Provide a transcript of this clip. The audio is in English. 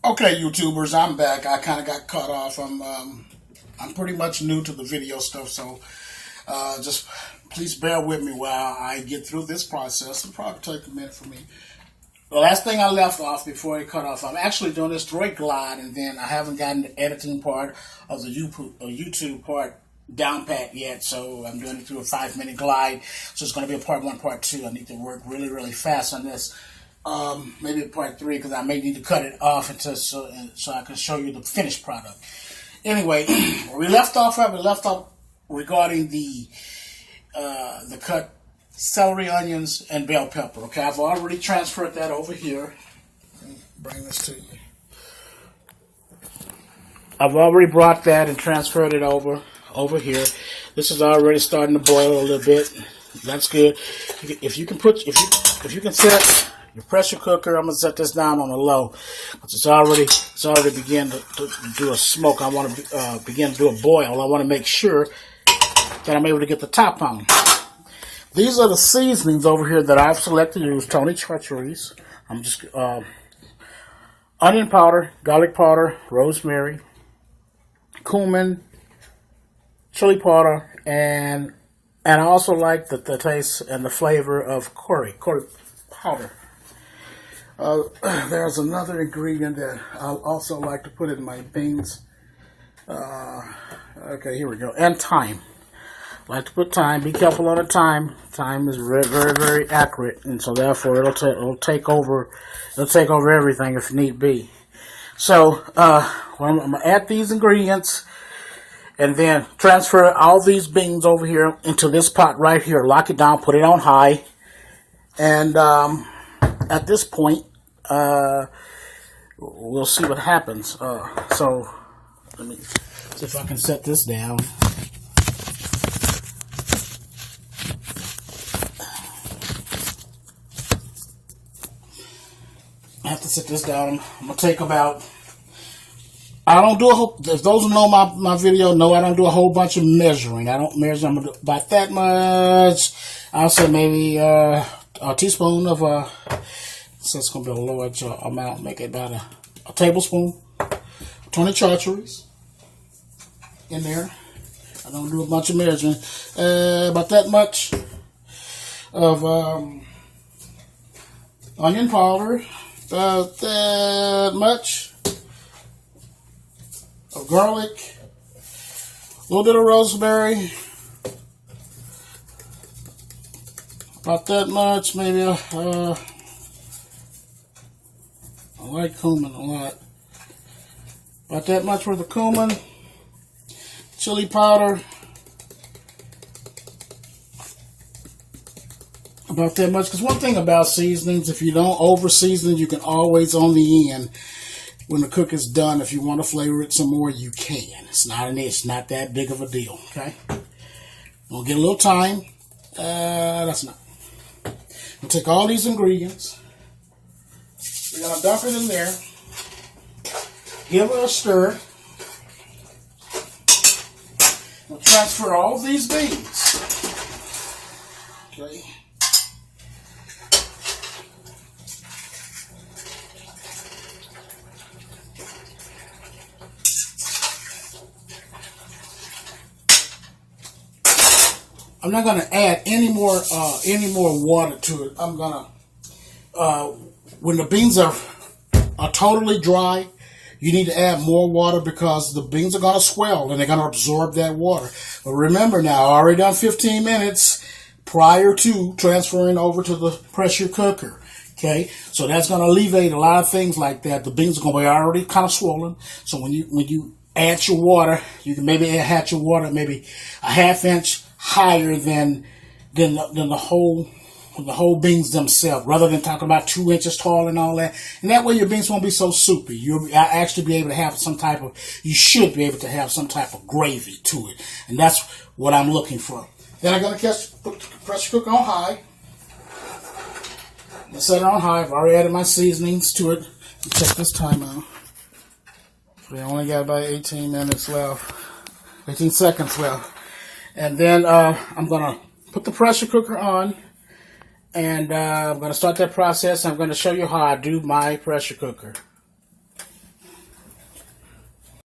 Okay, YouTubers, I'm back. I kind of got cut off. I'm pretty much new to the video stuff, so just please bear with me while I get through this process. It'll probably take a minute for me. The last thing I left off before it cut off, I'm actually doing this straight glide, and then I haven't gotten the editing part of the YouTube part down pat yet, so I'm doing it through a 5-minute glide. So it's going to be a part 1, part 2. I need to work really, really fast on this. Maybe part 3, because I may need to cut it off so I can show you the finished product. Anyway, we left off regarding the cut celery, onions, and bell pepper. Okay, I've already transferred that over here. Let me bring this to you. I've already brought that and transferred it over here. This is already starting to boil a little bit. That's good. If you can set your pressure cooker, I'm gonna set this down on a low. It's already beginning to do a smoke. I want to begin to do a boil. I want to make sure that I'm able to get the top on. These are the seasonings over here that I've selected to use. Tony Charcuteries. I'm just onion powder, garlic powder, rosemary, cumin, chili powder, and I also like the taste and the flavor of curry powder. There's another ingredient that I'll also like to put in my beans. Okay, here we go. And thyme. I like to put thyme. Be careful on the thyme. Thyme is very, very, very accurate, and so therefore it'll take over everything if need be. So I'm gonna add these ingredients, and then transfer all these beans over here into this pot right here. Lock it down. Put it on high, and at this point, we'll see what happens. So let me see if I can set this down. I have to set this down. I'm gonna take about. I don't do a whole. If those who know my video know I don't do a whole bunch of measuring. I don't measure. I'm gonna do about that much. I'll say maybe a teaspoon of so it's going to be a large amount. Make it about a tablespoon. 20 charcuteries in there. I don't do a bunch of measuring. About that much of onion powder. About that much of garlic. A little bit of rosemary. About that much, maybe I like cumin a lot. About that much worth of cumin, chili powder, about that much. Because one thing about seasonings, if you don't over season, you can always on the end, when the cook is done, if you want to flavor it some more, you can. It's not that big of a deal. Okay, we'll get a little thyme. That's not. We'll take all these ingredients. We're going to dump it in there. Give it a stir. We'll transfer all these beans. Okay. I'm not going to add any more water to it. I'm going to when the beans are totally dry, you need to add more water because the beans are going to swell and they're going to absorb that water. But remember now, I already done 15 minutes prior to transferring over to the pressure cooker. Okay, so that's going to alleviate a lot of things like that. The beans are going to be already kind of swollen. So when you add your water, you can maybe add your water maybe a ½ inch higher than the whole beans themselves, rather than talking about 2 inches tall and all that. And that way your beans won't be so soupy. You'll actually be able to have you should be able to have some type of gravy to it. And that's what I'm looking for. Then I'm going to put the pressure cooker on high. I'm going to set it on high. I've already added my seasonings to it. Check this time out. We only got about 18 minutes left. 18 seconds left. And then I'm going to put the pressure cooker on. And I'm going to start that process. I'm going to show you how I do my pressure cooker.